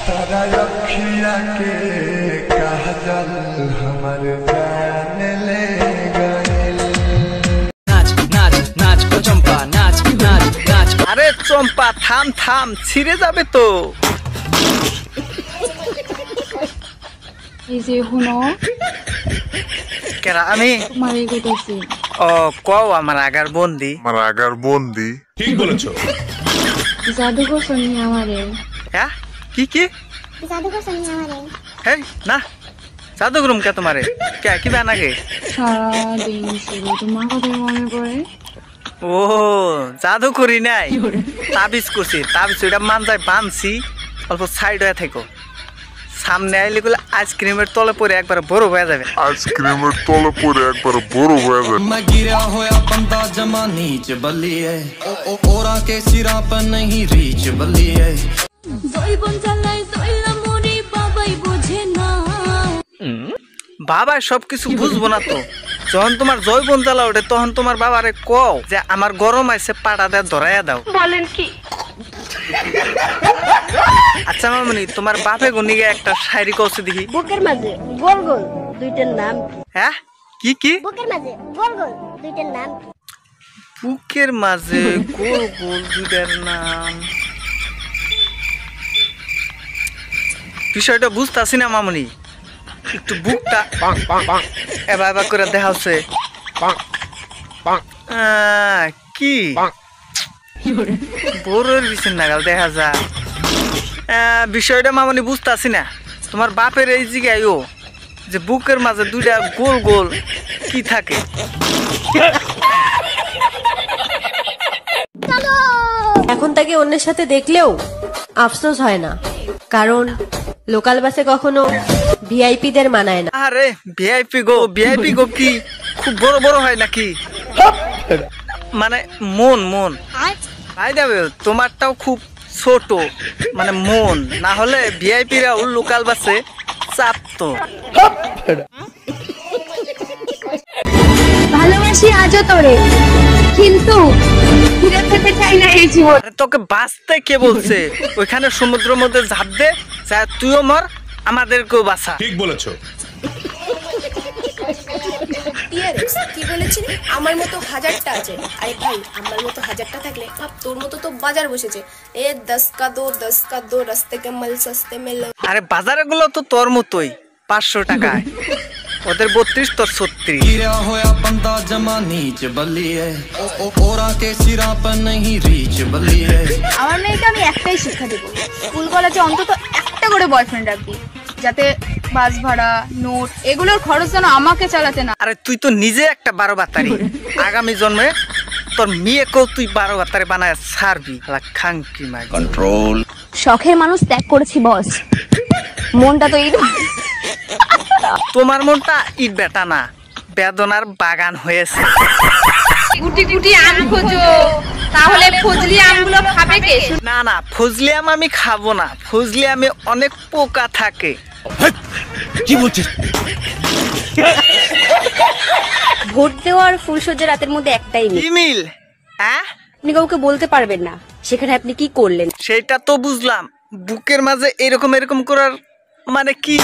तारा रखिया के काजल हमर जान ले गइल। नाच नाच नाच ओ चंपा नाच नाच नाच। আরে চম্পা থাম থাম, ছিঁড়ে যাবে তো। এই যে শুনো, কেরা আমি? তোমারই কইতাছি। ও কও আমার আগার বন্দি। ঠিক বলেছো। জাদু করছো নি আমারে? হ্যাঁ কি কি? জাদু করছো নি আমারে? হেই না, জাদু করুম কে তোমারে? কে কি বানাগে? সারাদিন শুধু তোমার কথাই মনে পড়ে। ও জাদু করি নাই, তাবিজ করছি। তাবিজ ওইটা মানজায় বানছি, অল্প সাইড হয়ে থাকো। সামনে আইলে গুলো আইসক্রিমের তলে পরে একবার বড় হয়ে যাবে। मैं गिरा होया बंदा जमा नीच बलिए ओरा के सिरा पर नहीं रीच बलिए। বাবা সবকিছু বুঝবো না তো। যখন তোমার জৈবন জ্বালা ওঠে তখন তোমার বাবারে কও যে আমার গরম আইছে, পাটা দিয়ে ধরাইয়া দাও। বলেন কি? আচ্ছা মামনি, তোমার বাপে গুনিগে একটা শায়রি কওছে দেখি। বুকের মাঝে গোল গোল দুইটার নাম। হ্যাঁ কি কি? বুকের মাঝে গোল গোল দুইটার নাম। বুকের মাঝে গোল গোল দুইটার নাম, বিষয়টা বুঝতেছি না মামনি। একটু বুকটা এবার এবার করে দেখা হচ্ছে কি বড়ের বিছেন নাগাল দেখা যা। বিষয়টা মামনি বুঝতেছি না। তোমার বাপের এই জিগাইও যে বুকের মাঝে দুইটা গোল গোল কি থাকে? এখন তাকে অন্যের সাথে দেখলেও আফসোস হয় না, কারণ লোকাল বাসে কখনো ভিআইপিদের মানায় না। আরে ভিআইপি গো কি খুব বড় বড় হয় নাকি? মানে মন ভাই যাবে, তোমারটাও খুব ছোট, মানে মন না হলে ভিআইপিরা লোকাল বাসে চাপতো। ভালোবাসি আজও তোরে, কিন্তু ফিরে পেতে চাই না এই জীবন। তোকে বাঁচতে কে বলছে? ওইখানে সমুদ্রের মধ্যে ঝাঁপ দে, যা তুইও মর, আমাদেরকেও বাঁচা। ঠিক বলেছো। কি বলেছিলি? আমার মতো হাজারটা আছে। আরে ভাই, আমার মতো হাজারটা থাকলে ভাব তোর মতো তো বাজার বসেছে। এ 10 का 2 রাস্তে কে মাল সস্তে মে লো। আরে বাজারে গুলো তো তোর মতোই, 500 টাকায়। ওদের 32, তোর 36। गिरा होया बंदा जमा नीच बलिए ओरा के सिरा पर नहीं रीच बलिए। আমার মেয়েকে আমি একটাই শিক্ষা দেব, স্কুল কলেজে অন্তত একটা করে বয়ফ্রেন্ড রাখবি, যাতে বাস ভাড়া, নোট এগুলোর খরচ যেন আমাকে চালাতে না। আরে তুই তো নিজে একটা 12 বাতারি। আগামী জন্মে তোর মেয়েকেও তুই 12 বাতারি বানায় ছাড়বি। খাঙ্কি মাই কন্ট্রোল। শখের মানুষ ত্যাগ করেছি বস, মনটা তো এই। তোমার মনটা ইট বেটা না, বেদনার বাগান হয়েছে। গুটি গুটি আম খোঁজো, তাহলে ফজলি আমগুলো খাবে কে? না না, ফজলি আম আমি খাবো না। ফজলি আমে অনেক পোকা থাকে। কি বলছিস? ভোট দেওয়ার ফুলসজ্জা রাতের মধ্যে একটাই মিল। কি মিল? হ্যাঁ, আপনি কাউকে বলতে পারবেন না সেখানে আপনি কি করলেন। সেটা তো বুঝলাম। বুকের মাঝে এরকম করার মানে কি?